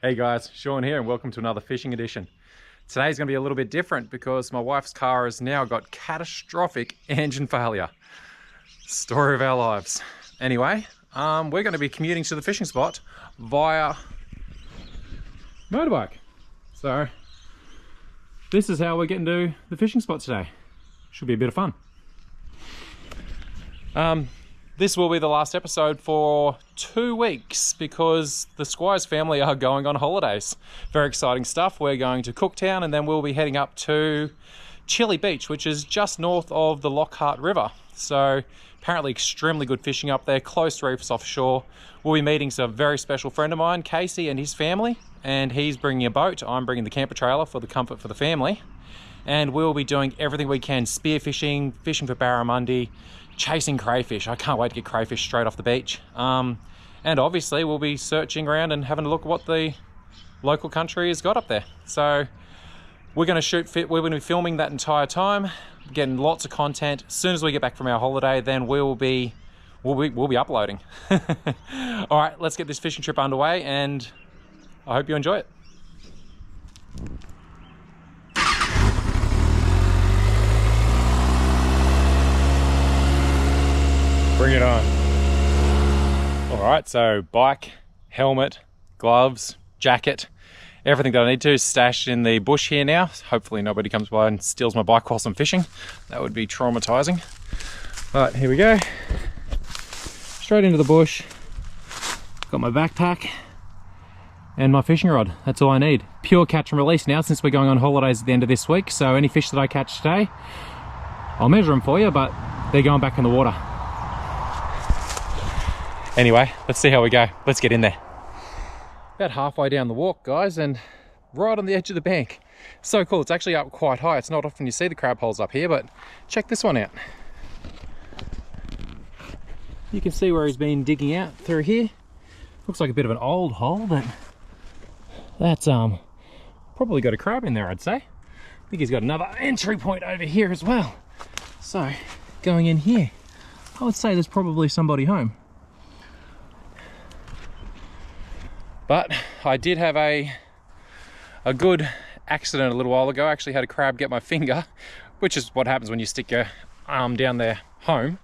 Hey guys, Sean here and welcome to another fishing edition. Today's going to be a little bit different because my wife's car has now got catastrophic engine failure. Story of our lives. Anyway, we're going to be commuting to the fishing spot via motorbike. So this is how we're getting to the fishing spot today. Should be a bit of fun. This will be the last episode for 2 weeks because the Squires family are going on holidays. Very exciting stuff. We're going to Cooktown and then we'll be heading up to Chili Beach, which is just north of the Lockhart River. So apparently extremely good fishing up there, close reefs offshore. We'll be meeting a very special friend of mine, Casey, and his family, and he's bringing a boat. I'm bringing the camper trailer for the comfort for the family. And we'll be doing everything we can, spearfishing, fishing for barramundi, chasing crayfish. I can't wait to get crayfish straight off the beach. And obviously we'll be searching around and having a look at what the local country has got up there. So we're going to be filming that entire time, getting lots of content. As soon as we get back from our holiday, then we'll be uploading. All right, let's get this fishing trip underway and I hope you enjoy it. Bring it on. All right, so bike, helmet, gloves, jacket, everything that I need to is stashed in the bush here now. Hopefully nobody comes by and steals my bike whilst I'm fishing. That would be traumatizing. All right, here we go. Straight into the bush. Got my backpack and my fishing rod. That's all I need. Pure catch and release now since we're going on holidays at the end of this week. So any fish that I catch today, I'll measure them for you, but they're going back in the water. Anyway, let's see how we go. Let's get in there. About halfway down the walk, guys, and right on the edge of the bank. So cool. It's actually up quite high. It's not often you see the crab holes up here, but check this one out. You can see where he's been digging out through here. Looks like a bit of an old hole, but that's probably got a crab in there, I'd say. I think he's got another entry point over here as well. So going in here, I would say there's probably somebody home. But I did have a good accident a little while ago. I actually had a crab get my finger, which is what happens when you stick your arm down their home.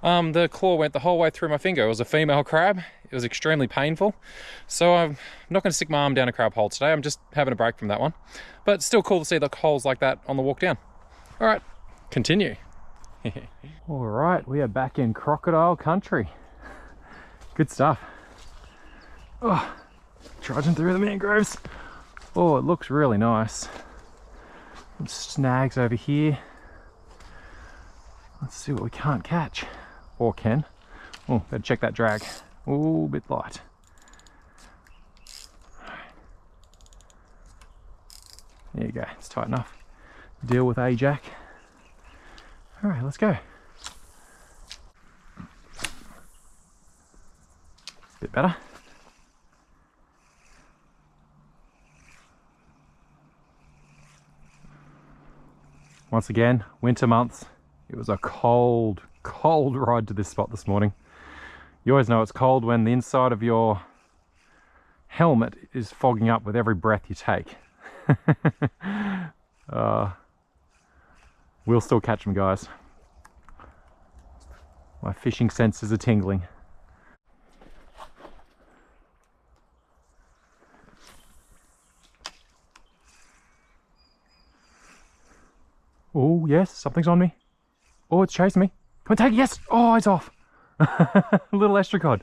The claw went the whole way through my finger. It was a female crab. It was extremely painful. So I'm not going to stick my arm down a crab hole today. I'm just having a break from that one. But still cool to see the holes like that on the walk down. All right, continue. All right, we are back in Crocodile country. Good stuff. Oh. Trudging through the mangroves. Oh, it looks really nice. Some snags over here. Let's see what we can't catch. Or can. Oh, better check that drag. Oh, a bit light. There you go, it's tight enough. Deal with a jack. All right, let's go. Bit better. Once again, winter months. It was a cold ride to this spot this morning. You always know it's cold when the inside of your helmet is fogging up with every breath you take. We'll still catch them, guys. My fishing senses are tingling. Oh, yes, something's on me. Oh, it's chasing me. Come on, take it, yes. Oh, it's off. A little estracod.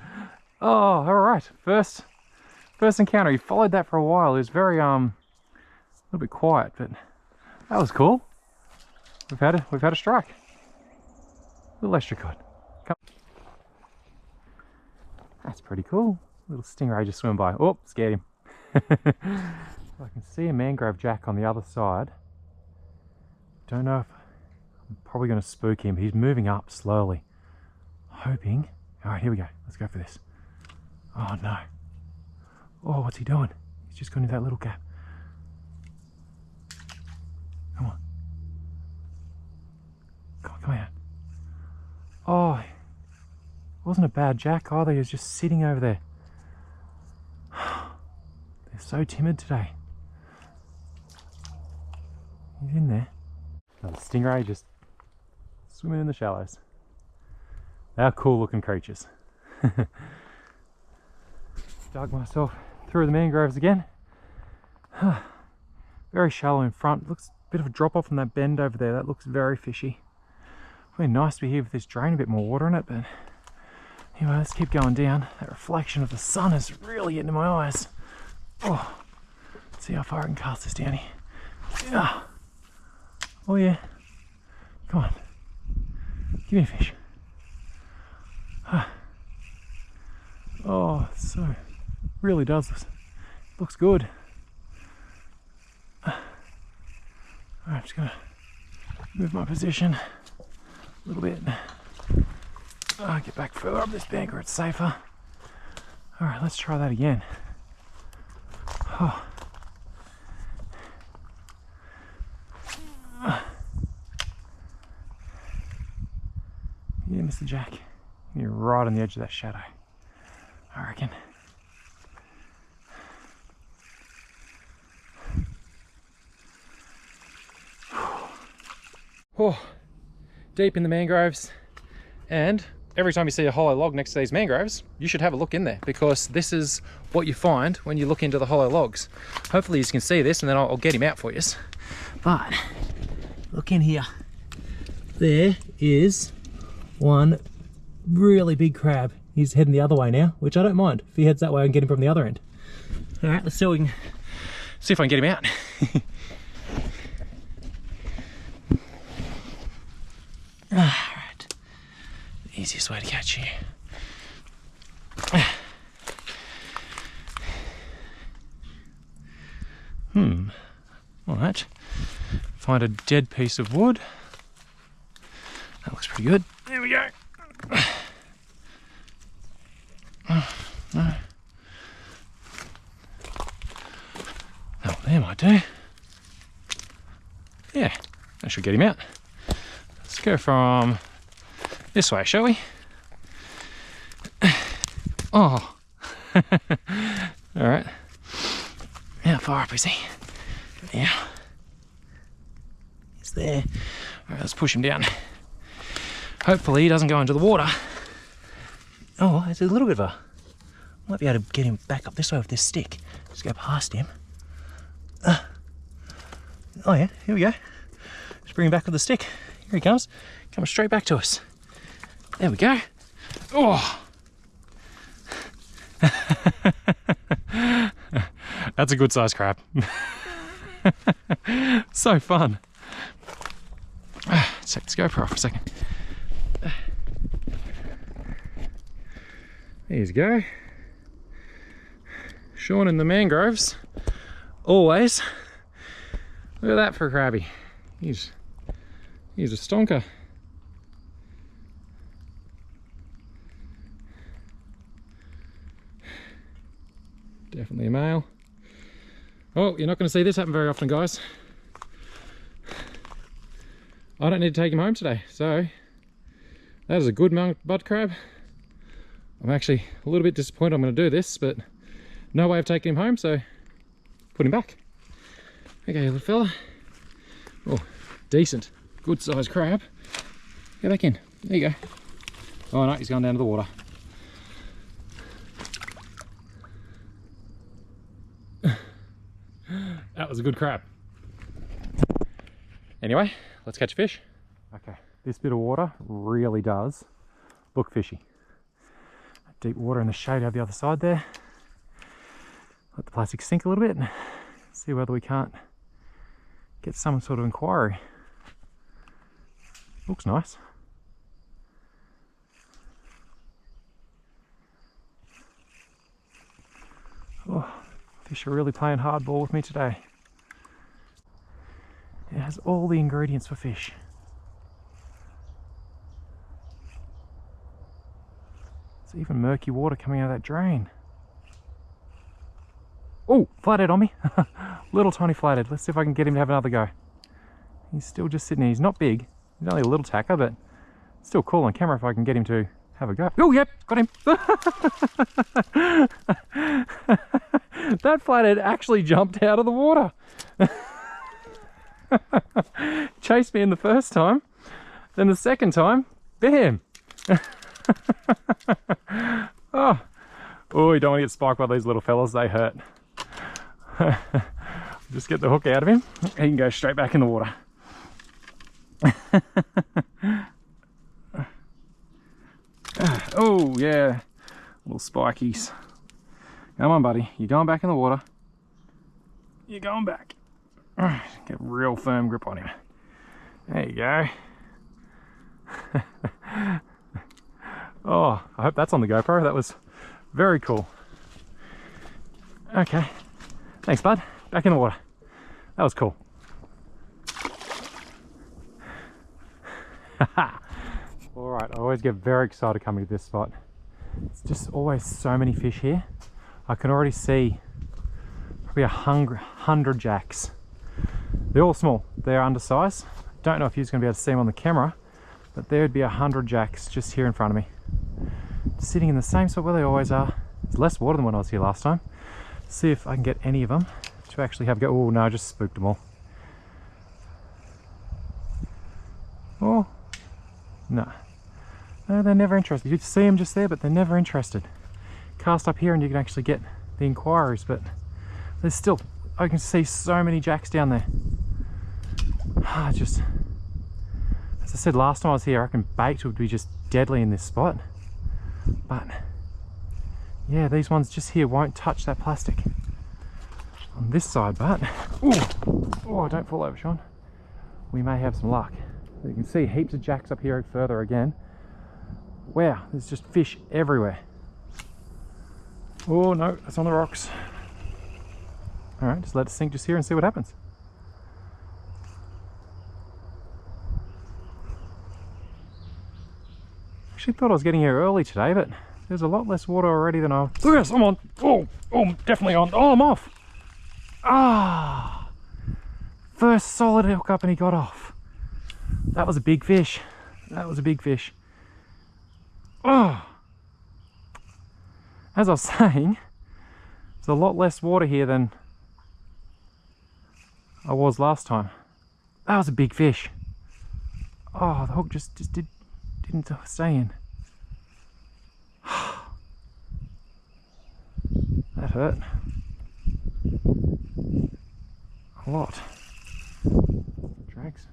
Oh, all right. First encounter. He followed that for a while. He was very, a little bit quiet, but that was cool. We've had a strike. Little estracod. Come. That's pretty cool. Little stingray just swim by. Oh, scared him. I can see a mangrove jack on the other side. Don't know if I'm probably going to spook him. He's moving up slowly. Hoping. All right, here we go. Let's go for this. Oh no. Oh, what's he doing? He's just gone into that little gap. Come on. Come on. Oh, it wasn't a bad jack either. He was just sitting over there. They're so timid today. He's in there. Another stingray just swimming in the shallows. They are cool looking creatures. Dug myself through the mangroves again. Very shallow in front. Looks a bit of a drop off from that bend over there. That looks very fishy. It'd be nice to be here with this drain, a bit more water in it, but anyway, let's keep going down. That reflection of the sun is really getting in my eyes. Oh, let's see how far I can cast this down here. Yeah. Oh yeah. Come on. Give me a fish. Oh, so really does this. Looks good. Alright, I'm just gonna move my position a little bit. Get back further up this bank where it's safer. Alright, let's try that again. Oh. Yeah, Mr. Jack. You're right on the edge of that shadow, I reckon. Oh, deep in the mangroves, and every time you see a hollow log next to these mangroves, you should have a look in there, because this is what you find when you look into the hollow logs. Hopefully you can see this, and then I'll get him out for you. But look in here. There is one really big crab. He's heading the other way now, which I don't mind. If he heads that way, I can get him from the other end. All right, let's see if I can get him out. All right, the easiest way to catch you. All right, find a dead piece of wood. That looks pretty good. There we go. No. Oh, there might do. Yeah, that should get him out. Let's go from this way, shall we? Oh. All right. How far up is he? Yeah. He's there. All right, let's push him down. Hopefully he doesn't go into the water. Oh, it's a little bit of a... Might be able to get him back up this way with this stick. Just go past him. Oh yeah, here we go. Just bring him back with the stick. Here he comes. Coming straight back to us. There we go. Oh! That's a good sized crab. So fun. Let's take this GoPro off for a second. There you go. Sean in the mangroves. Always. Look at that for a crabby. He's a stonker. Definitely a male. Oh, you're not going to see this happen very often, guys. I don't need to take him home today, so that is a good mud crab. I'm actually a little bit disappointed I'm going to do this, but no way of taking him home, so put him back. Okay, little fella. Oh, decent, good sized crab. Go back in. There you go. Oh no, he's gone down to the water. That was a good crab. Anyway, let's catch a fish. Okay, this bit of water really does look fishy. Deep water in the shade out the other side there. Let the plastic sink a little bit and see whether we can't get some sort of inquiry. Looks nice. Oh, fish are really playing hardball with me today. It has all the ingredients for fish. There's even murky water coming out of that drain. Oh, flathead on me. Little tiny flathead. Let's see if I can get him to have another go. He's still just sitting there. He's not big. He's only a little tacker, but still cool on camera if I can get him to have a go. Oh, yep, got him. That flathead actually jumped out of the water. Chased me in the first time, then the second time, bam. Oh, you don't want to get spiked by these little fellas, they hurt. Just get the hook out of him, he can go straight back in the water. Oh yeah, little spikies. Come on buddy, you're going back in the water. You're going back. Get a real firm grip on him. There you go. Oh, I hope that's on the GoPro. That was very cool. Okay, thanks bud. Back in the water. That was cool. Alright, I always get very excited coming to this spot. It's just always so many fish here. I can already see probably 100 jacks. They're all small, they're undersized. Don't know if you're going to be able to see them on the camera, but there would be 100 jacks just here in front of me. Sitting in the same spot where they always are. There's less water than when I was here last time. See if I can get any of them to actually have a go. Oh no, I just spooked them all. Oh, no. No, they're never interested. You see them just there, but they're never interested. Cast up here and you can actually get the inquiries, but there's still, I can see so many jacks down there. Just, as I said last time I was here, I reckon bait would be just deadly in this spot. But yeah, these ones just here won't touch that plastic on this side, but oh, don't fall over, Sean. We may have some luck. You can see heaps of jacks up here further again. Wow, there's just fish everywhere. Oh no, that's on the rocks. All right, just let it sink just here and see what happens. Actually thought I was getting here early today, but there's a lot less water already than I... Look at this, I'm on. Oh, I'm definitely on. Oh, I'm off. Ah, first solid hook up and he got off. That was a big fish. That was a big fish. Oh, as I was saying, there's a lot less water here than I was last time. That was a big fish. Oh, the hook just didn't stay in. That hurt. A lot. Drags.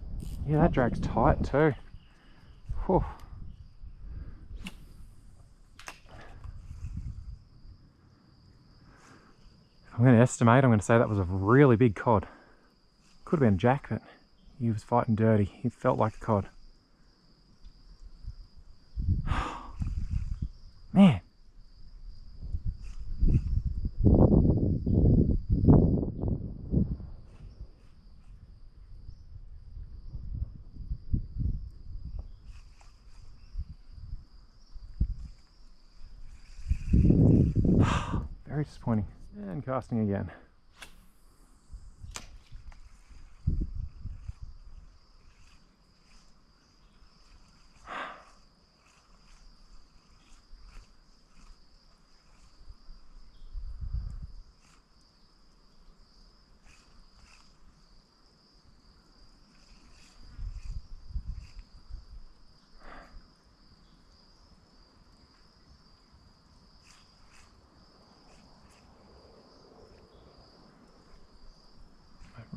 Yeah, that drag's tight too. Whew. I'm going to estimate, I'm going to say that was a really big cod. Could have been a jack, but he was fighting dirty. He felt like a cod. Man. Very disappointing. And casting again.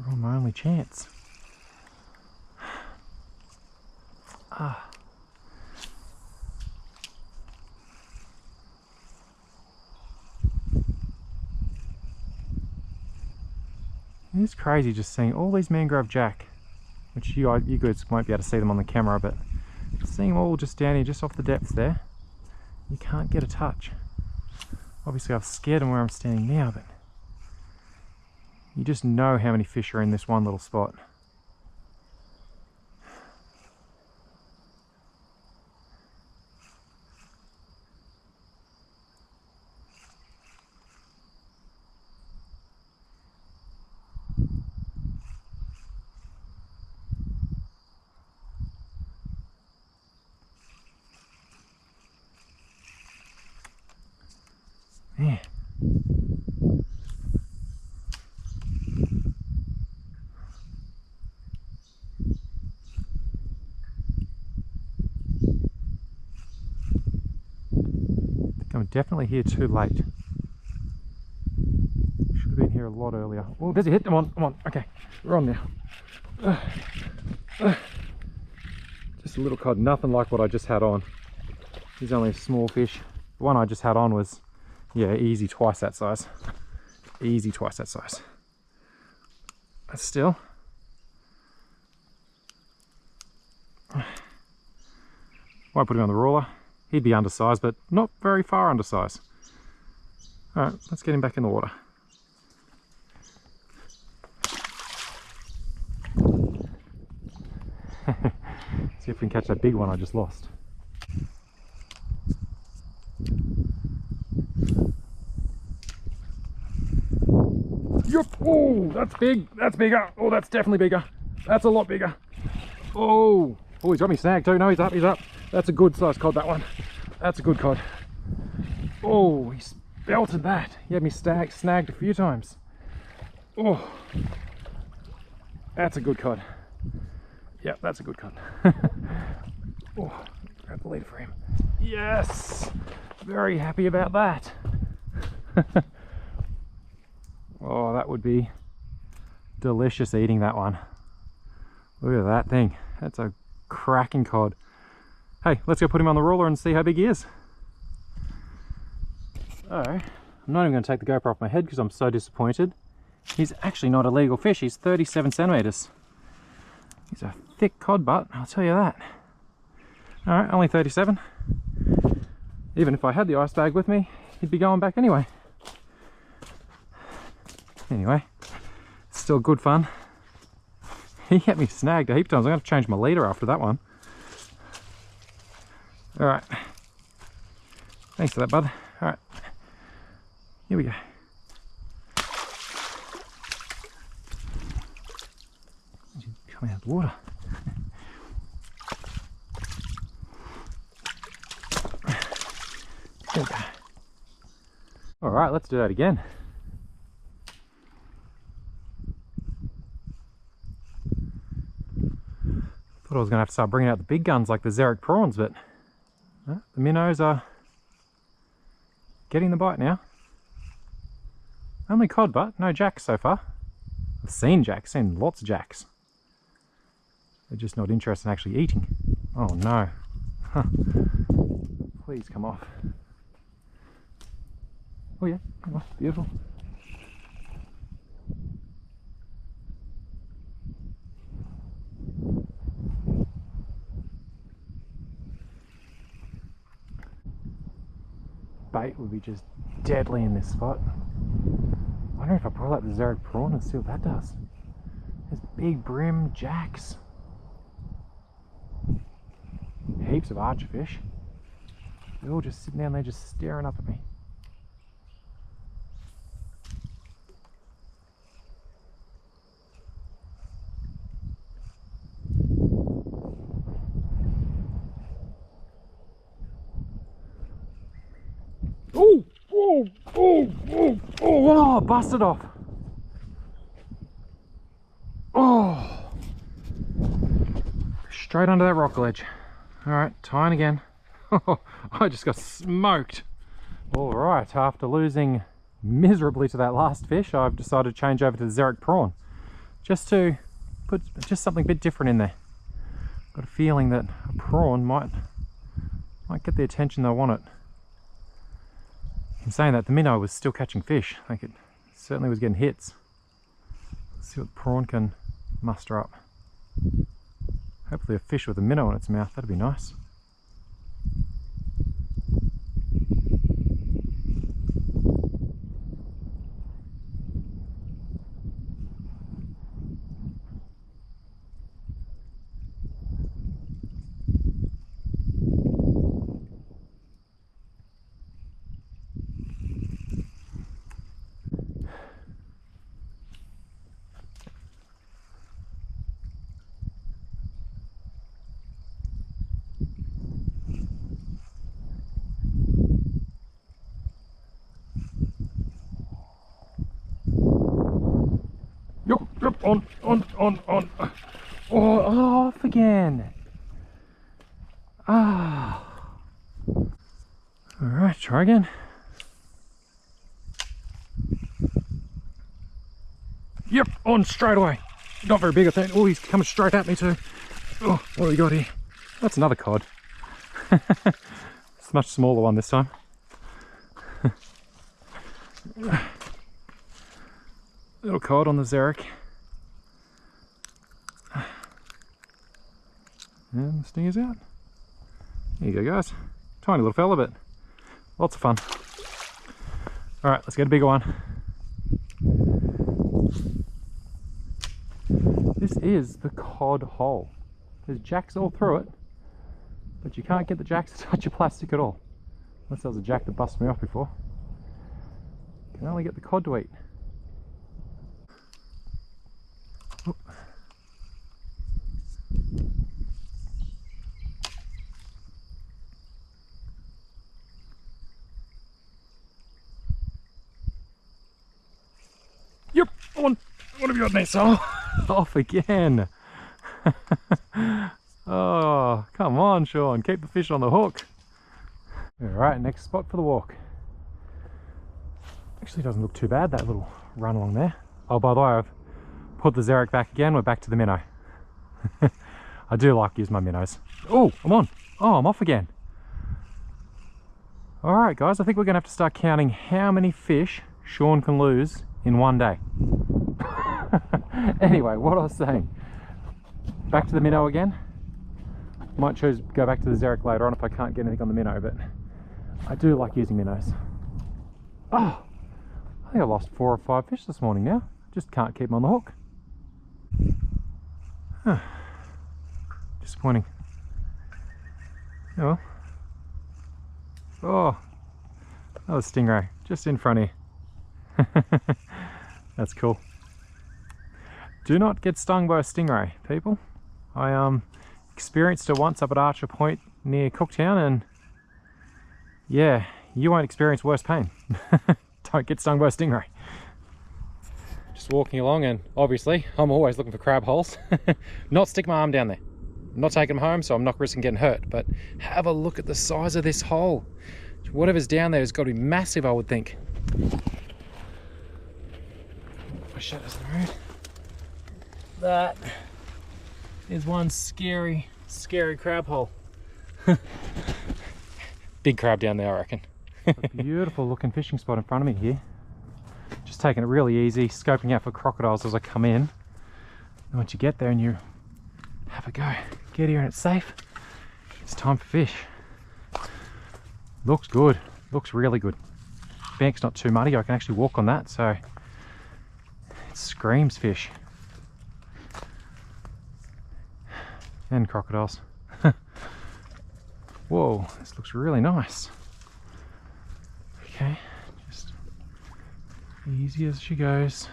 Oh, my only chance. Ah. It's crazy just seeing all these mangrove jack, which you guys won't be able to see them on the camera, but seeing them all just down here, just off the depths there, you can't get a touch. Obviously I've scared them where I'm standing now, but you just know how many fish are in this one little spot. definitely here too late. Should have been here a lot earlier. Oh, there's a hit. Come on. Okay, we're on now. Just a little cod, nothing like what I just had on. He's only a small fish. The one I just had on was, yeah, easy twice that size. Easy twice that size. But still. Won't put him on the ruler. He'd be undersized, but not very far undersized. Alright, let's get him back in the water. See if we can catch that big one I just lost. Yup! Oh, that's big. That's bigger. Oh, that's definitely bigger. That's a lot bigger. Oh, he's got me snagged too. No, he's up. He's up. That's a good sized cod, that one. That's a good cod. Oh, he's belted that. He had me snagged a few times. Oh, that's a good cod. Yep, that's a good cod. Oh, grab the lead for him. Yes! Very happy about that. Oh, that would be delicious eating that one. Look at that thing. That's a cracking cod. Hey, let's go put him on the ruler and see how big he is. So, I'm not even going to take the GoPro off my head because I'm so disappointed. He's actually not a legal fish. He's 37 centimeters. He's a thick cod butt, I'll tell you that. Alright, only 37. Even if I had the ice bag with me, he'd be going back anyway. Anyway, it's still good fun. He had me snagged a heap of times. I'm going to change my leader after that one. Alright. Thanks for that, bud. Alright. Here we go. Coming out of the water. There we go. Alright, let's do that again. Thought I was going to have to start bringing out the big guns like the Xeric prawns, but the minnows are getting the bite now. Only cod, but no jacks so far. I've seen jacks, seen lots of jacks. They're just not interested in actually eating. Oh no. Huh. Please come off. Oh yeah, come on, beautiful. Bait would be just deadly in this spot. I wonder if I pull out the Xeric prawn and see what that does. There's big brim jacks. Heaps of archerfish. They're all just sitting down there just staring up at me. Oh, busted off. Oh, straight under that rock ledge. All right, tying again. I just got smoked. All right, after losing miserably to that last fish, I've decided to change over to the Xeric prawn, just to put just something a bit different in there. Got a feeling that a prawn might get the attention they want it. In saying that, the minnow was still catching fish. Like it certainly was getting hits. Let's see what the prawn can muster up. Hopefully a fish with a minnow in its mouth, that'd be nice. Yep, on. Oh, off again. Ah. Alright, Try again. Yep, on straight away. Not very big, I think. Oh, he's coming straight at me too. Oh, what do we got here? That's another cod. It's a much smaller one this time. Little cod on the Xeric. And the stinger's out. There you go, guys. Tiny little fella, but lots of fun. All right, let's get a bigger one. This is the cod hole. There's jacks all through it, but you can't get the jacks to touch your plastic at all. Unless there was a jack that busted me off before. You can only get the cod to eat. Oop. Yep, on. What have you got there, Sol? Off again. Oh, come on, Sean. Keep the fish on the hook. Alright, next spot for the walk. Actually doesn't look too bad, that little run along there. Oh, by the way, I've put the Xeric back again. We're back to the minnow. I do like to use my minnows. Oh, I'm on. Oh, I'm off again. Alright, guys, I think we're going to have to start counting how many fish Sean can lose in one day. Anyway, what I was saying, back to the minnow again. Might choose to go back to the Xeric later on if I can't get anything on the minnow, but I do like using minnows. Oh, I think I lost 4 or 5 fish this morning now. Just can't keep them on the hook. Huh. Disappointing. Oh well. Oh, another stingray just in front here. That's cool. Do not get stung by a stingray, people. I experienced it once up at Archer Point near Cooktown, and yeah, you won't experience worse pain. Don't get stung by a stingray. Just walking along, and obviously I'm always looking for crab holes. Not stick my arm down there. I'm not taking them home, so I'm not risking getting hurt, but have a look at the size of this hole. Whatever's down there has got to be massive, I would think. My shadow's in the road. That is one scary crab hole. Big crab down there, I reckon. A beautiful looking fishing spot in front of me here. Just taking it really easy, scoping out for crocodiles as I come in. And once you get there and you have a go, get here and it's safe, it's time for fish. Looks good, looks really good. Bank's not too muddy, I can actually walk on that, so it screams fish. And crocodiles. Whoa, this looks really nice. Okay, just easy as she goes.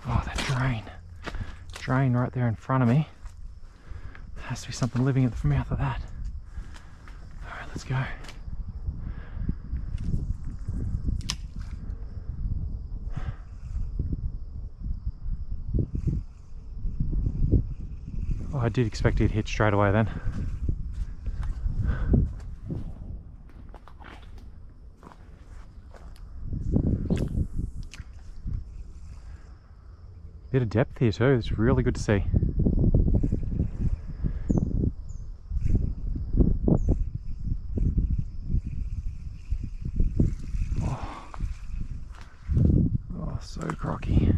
Oh, that drain right there in front of me. There has to be something living at the mouth of that. All right, let's go. Oh, I did expect it to hit straight away then. Bit of depth here too, it's really good to see. Oh, so crocky.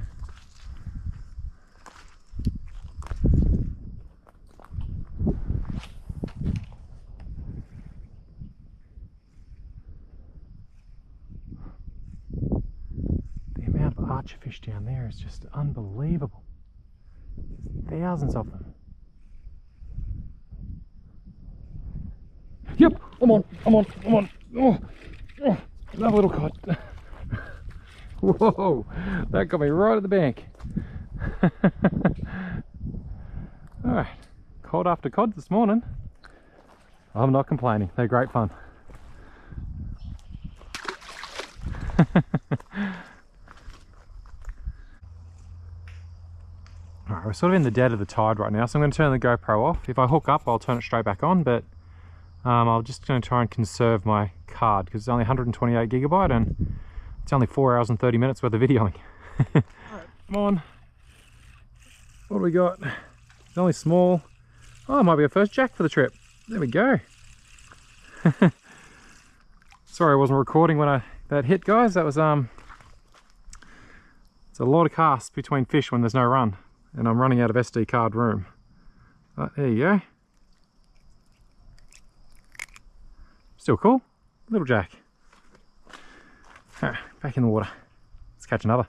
Archer fish down there is just unbelievable. There's thousands of them. Yep, I'm on. Oh, another little cod. Whoa, that got me right at the bank. Alright, cod after cod this morning. I'm not complaining, they're great fun. We're sort of in the dead of the tide right now, so I'm going to turn the GoPro off. If I hook up, I'll turn it straight back on, but I'm just going to try and conserve my card because it's only 128 gigabyte and it's only 4 hours and 30 minutes worth of videoing. Alright, come on. What do we got? It's only small. Oh, it might be a first jack for the trip. There we go. Sorry I wasn't recording when that hit, guys. That was it's a lot of casts between fish when there's no run, and I'm running out of SD card room. But there you go. Still cool. Little jack. Alright, back in the water. Let's catch another.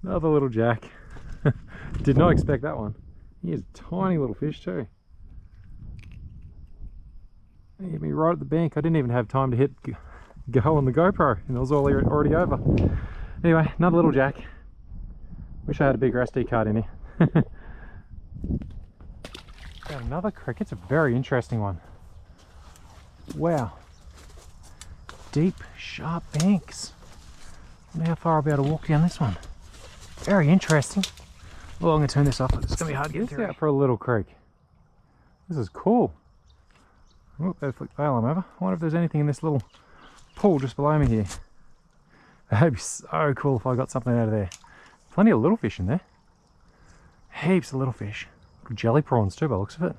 Another little jack. Did not expect that one. He is a tiny little fish too. He hit me right at the bank. I didn't even have time to hit go on the GoPro and it was already over. Anyway, another little jack. Wish I had a bigger SD card in here. Got another cricket. It's a very interesting one. Wow. Deep, sharp banks. I wonder how far I'll be able to walk down this one. Very interesting. Well, I'm going to turn this off. It's going to be hard to get through. Out for a little creek. This is cool. Oh, better flick the bail over. I wonder if there's anything in this little pool just below me here. That'd be so cool if I got something out of there. Plenty of little fish in there. Heaps of little fish. Little jelly prawns too by the looks of it.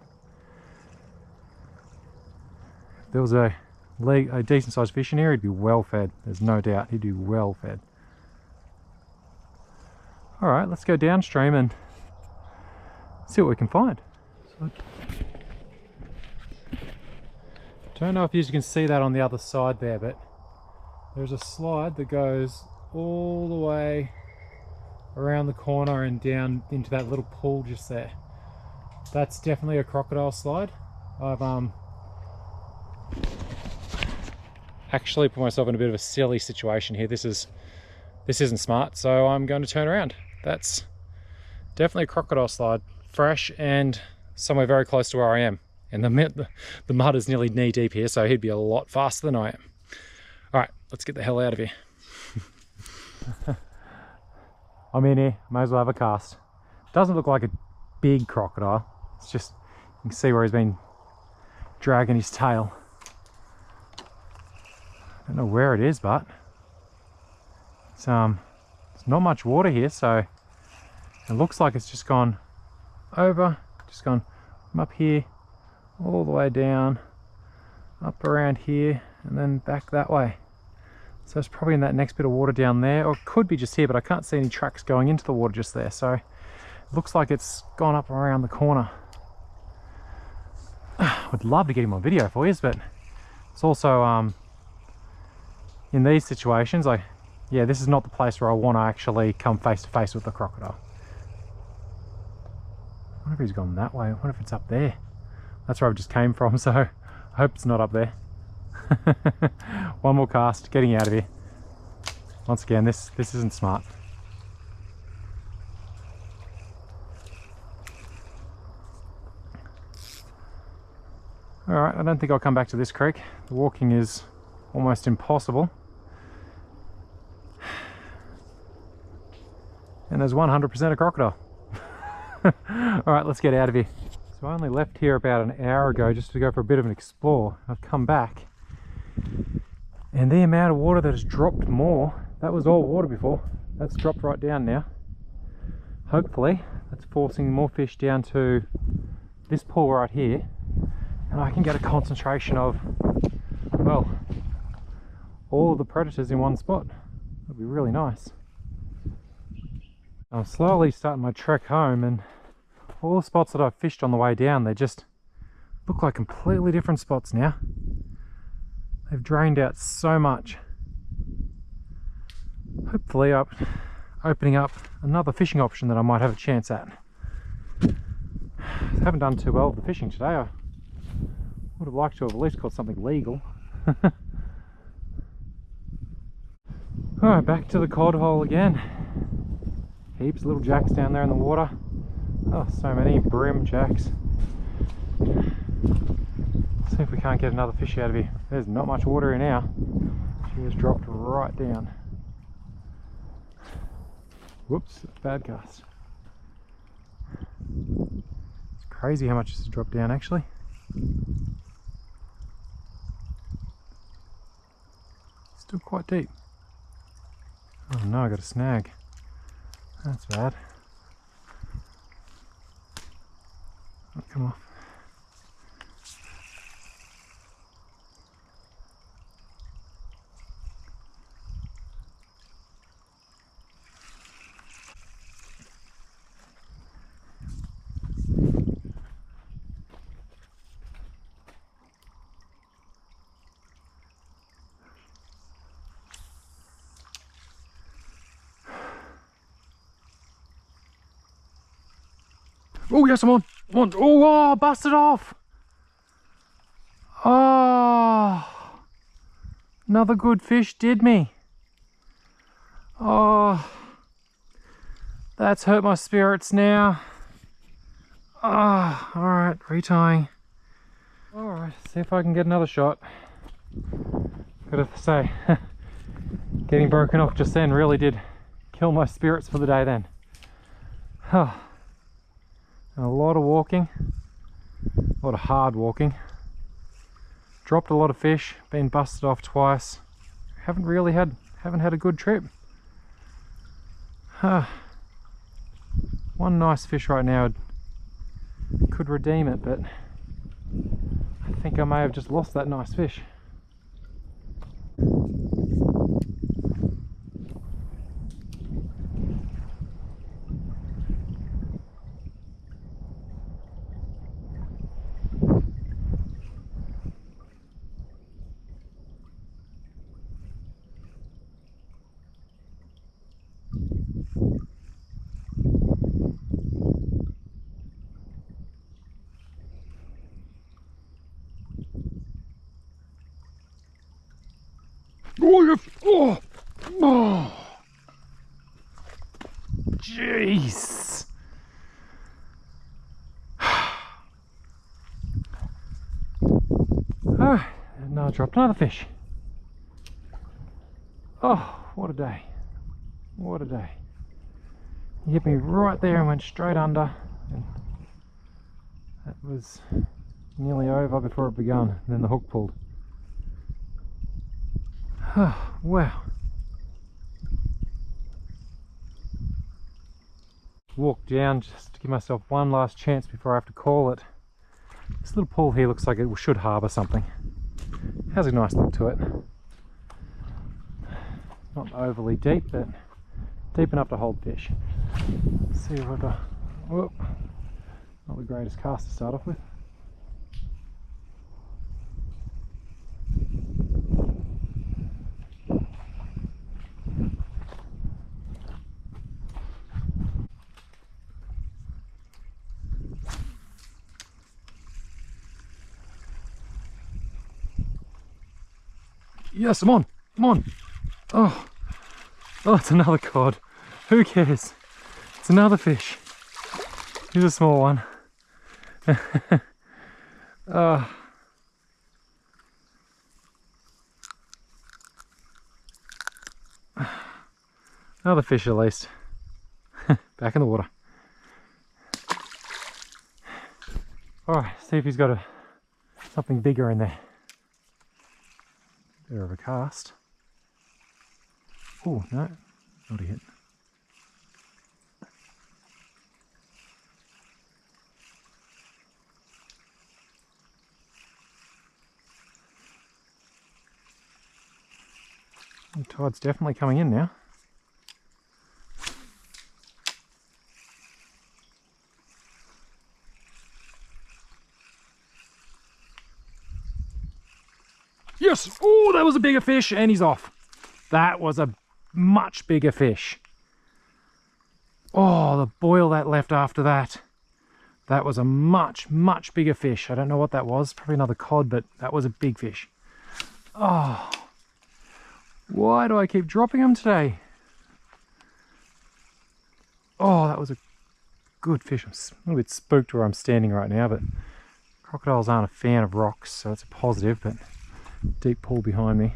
If there was a decent sized fish in here, he'd be well fed. There's no doubt he'd be well fed. Alright, let's go downstream and see what we can find. Don't know if you can see that on the other side there, but there's a slide that goes all the way around the corner and down into that little pool just there. That's definitely a crocodile slide. I've actually put myself in a bit of a silly situation here. This isn't smart, so I'm going to turn around. That's definitely a crocodile slide, fresh and somewhere very close to where I am. And the mud is nearly knee deep here, so he'd be a lot faster than I am. All right, let's get the hell out of here. I'm in here, may as well have a cast. Doesn't look like a big crocodile. It's just, you can see where he's been dragging his tail. I don't know where it is, but it's not much water here, so it looks like it's just gone over, just gone from up here all the way down, up around here, and then back that way. So it's probably in that next bit of water down there, or it could be just here, but I can't see any tracks going into the water just there, so it looks like it's gone up around the corner. I'd love to get him on video for you, but it's also in these situations, yeah, this is not the place where I want to actually come face to face with the crocodile. I wonder if he's gone that way. I wonder if it's up there. That's where I just came from, so I hope it's not up there. One more cast, getting out of here. Once again, this isn't smart. Alright, I don't think I'll come back to this creek. The walking is almost impossible. And there's 100% a crocodile. Alright, let's get out of here. So I only left here about an hour ago just to go for a bit of an explore. I've come back and the amount of water that has dropped more, that was all water before, that's dropped right down now. Hopefully that's forcing more fish down to this pool right here, and I can get a concentration of, well, all of the predators in one spot. That'd be really nice. I'm slowly starting my trek home, and all the spots that I've fished on the way down, they just look like completely different spots now. They've drained out so much. Hopefully opening up another fishing option that I might have a chance at. I haven't done too well with the fishing today. I would have liked to have at least caught something legal. Alright, back to the cod hole again. Heaps of little jacks down there in the water. Oh, so many brim jacks. See if we can't get another fish out of here. There's not much water here now. She has dropped right down. Whoops, bad cast. It's crazy how much this has dropped down actually. Still quite deep. Oh no, I got a snag. That's bad. Oh, come off. Oh yes, I'm on. I'm on. Oh, busted off. Oh, another good fish did me. Oh, that's hurt my spirits now. Ah, all right, retying. All right, see if I can get another shot. Gotta say, getting broken off just then really did kill my spirits for the day then. Oh. A lot of walking, a lot of hard walking. Dropped a lot of fish, been busted off twice. Haven't had a good trip. One nice fish right now could redeem it, but I think I may have just lost that nice fish. Oh, yes. Oh, oh, jeez. Oh, no, I dropped another fish. Oh, what a day. What a day. He hit me right there and went straight under. And that was nearly over before it began. And then the hook pulled. Oh, wow. Walk down just to give myself one last chance before I have to call it. This little pool here looks like it should harbour something. Has a nice look to it. Not overly deep, but deep enough to hold fish. Let's see what I... Whoop. Not the greatest cast to start off with. Yes, I'm on. I'm on. Oh, it's another cod. Who cares? It's another fish. Here's a small one. Another fish at least. Back in the water. Alright, see if he's got something bigger in there. Bit of a cast. Oh, no, not a hit. The tide's definitely coming in now. Yes! Oh, that was a bigger fish, and he's off. That was a much bigger fish. Oh, the boil that left after that. That was a much bigger fish. I don't know what that was. Probably another cod, but that was a big fish. Oh, why do I keep dropping them today? Oh, that was a good fish. I'm a little bit spooked where I'm standing right now, but crocodiles aren't a fan of rocks, so that's a positive, but deep pool behind me.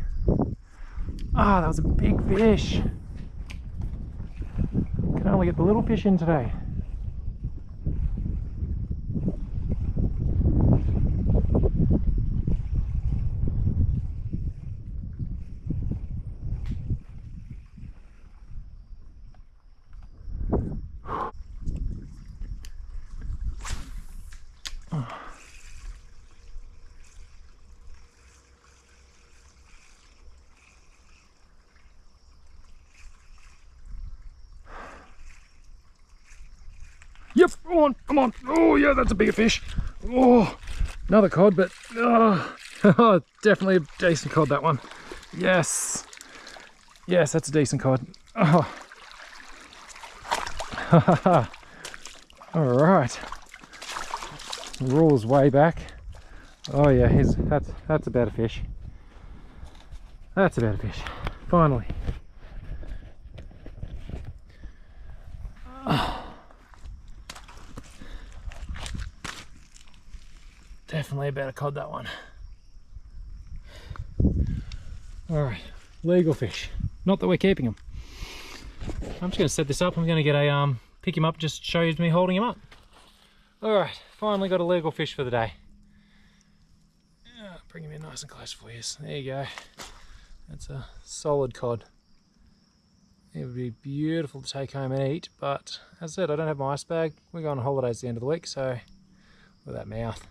Ah, that was a big fish. Can only get the little fish in today. Yep, come on, come on. Oh yeah, that's a bigger fish. Oh, another cod, but definitely a decent cod, that one. Yes. Yes, that's a decent cod. Oh. All right. Rules way back. Oh yeah, that's about a fish. That's about a fish. Finally. Definitely about a cod, that one. All right, legal fish. Not that we're keeping them. I'm just going to set this up. I'm going to get a pick him up, just show you me holding him up. All right, finally got a legal fish for the day. Bring him in nice and close for you. There you go. That's a solid cod. It would be beautiful to take home and eat, but as I said, I don't have my ice bag. We're going on holidays at the end of the week, so look at that mouth.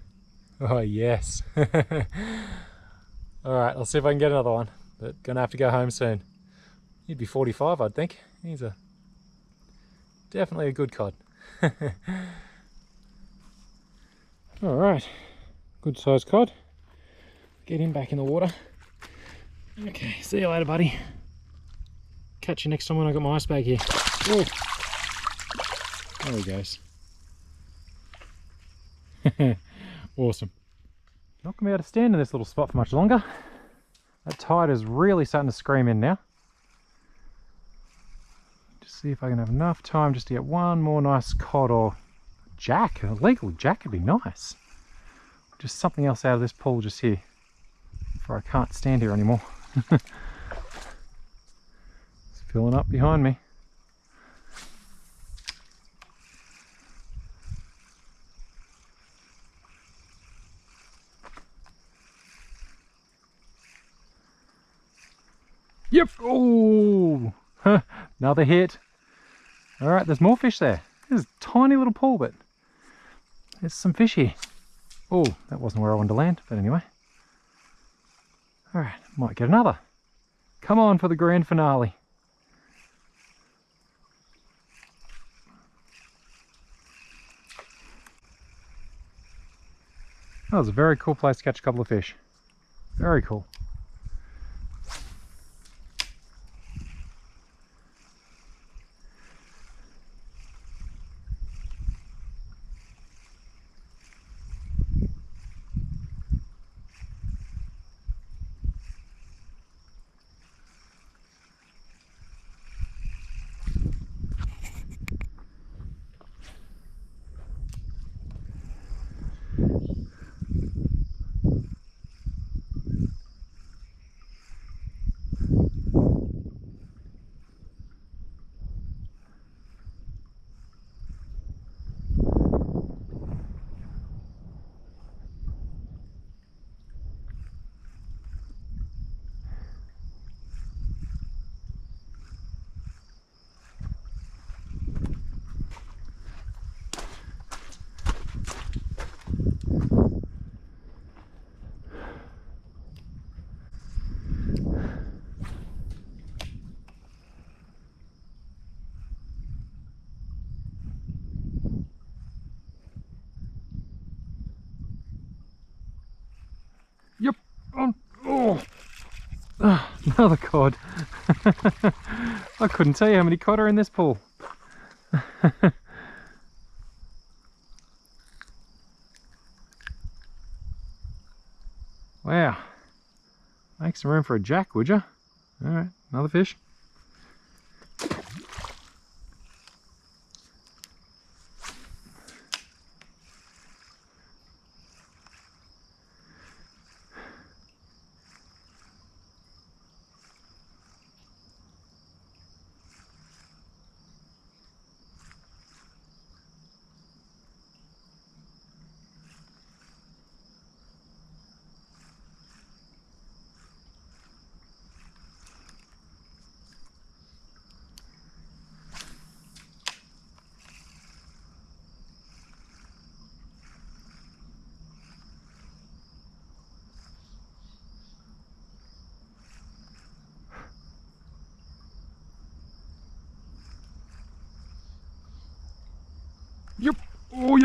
Oh yes. All right, I'll see if I can get another one, but gonna have to go home soon. He'd be 45, I'd think. He's definitely a good cod. All right, good sized cod. Get him back in the water. Okay, see you later, buddy. Catch you next time when I got my ice bag here. Oh, there he goes. Awesome. Not going to be able to stand in this little spot for much longer. That tide is really starting to scream in now. Just see if I can have enough time just to get one more nice cod or jack. A legal jack would be nice. Just something else out of this pool just here, before I can't stand here anymore. It's filling up behind me. Yep. Oh, another hit. All right, there's more fish there. There's a tiny little pool, but there's some fish here. Oh, that wasn't where I wanted to land, but anyway. All right, might get another. Come on for the grand finale. That was a very cool place to catch a couple of fish. Very cool. Yep. Oh. Another cod. I couldn't tell you how many cod are in this pool. Wow. Make some room for a jack, would you? All right, another fish.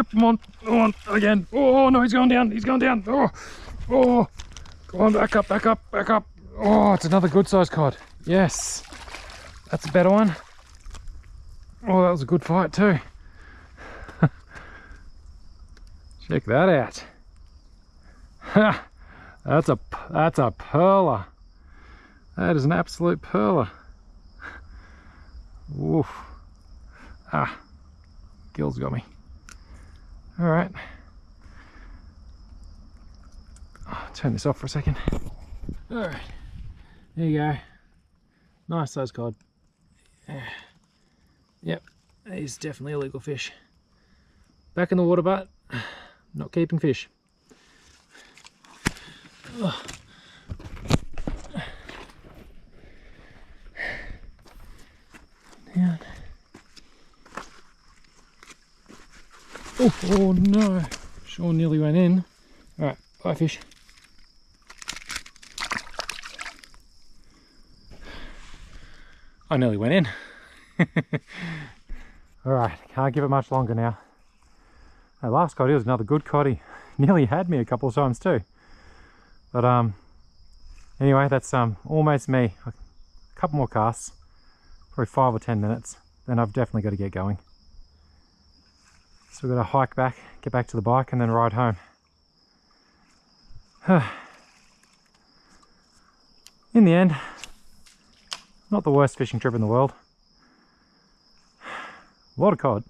Yep, come on, again. Oh no, he's going down, oh, go on, back up. Oh, it's another good sized cod. Yes, that's a better one. Oh, that was a good fight too. Check that out. Ha! That's a pearler. That is an absolute pearler. Oof. Ah, gills got me. All right. Turn this off for a second. All right. There you go. Nice size cod. Yep, he's definitely a legal fish. Back in the water, but not keeping fish. Oh. Down. Oh no, Sean nearly went in. Alright, bye fish. I nearly went in. Alright, can't give it much longer now. That last coddy was another good coddy. Nearly had me a couple of times too. But anyway, that's almost me. A couple more casts, probably 5 or 10 minutes, then I've definitely got to get going. So we've got to hike back, get back to the bike and then ride home. In the end, not the worst fishing trip in the world. A lot of cod.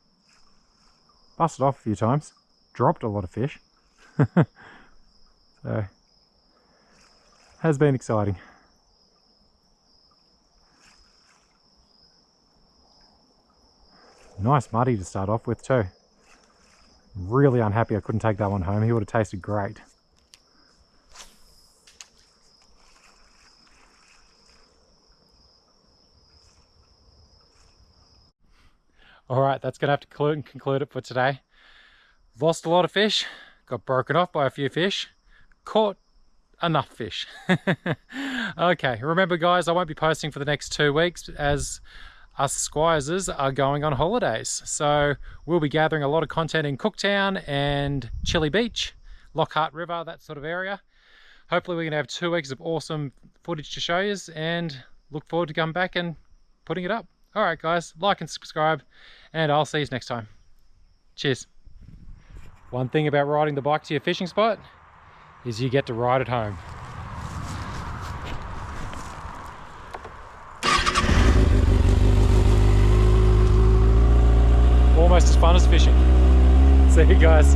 Busted off a few times. Dropped a lot of fish. So, has been exciting. Nice muddy to start off with too. Really unhappy I couldn't take that one home. He would have tasted great. Alright, that's going to have to conclude it for today. Lost a lot of fish, got broken off by a few fish, caught enough fish. Okay, remember guys, I won't be posting for the next 2 weeks as us Squires are going on holidays. So we'll be gathering a lot of content in Cooktown and Chili Beach, Lockhart River, that sort of area. Hopefully we're going to have 2 weeks of awesome footage to show you and look forward to coming back and putting it up. Alright guys, like and subscribe and I'll see you next time. Cheers. One thing about riding the bike to your fishing spot is you get to ride it home. Almost as fun as fishing. See you guys.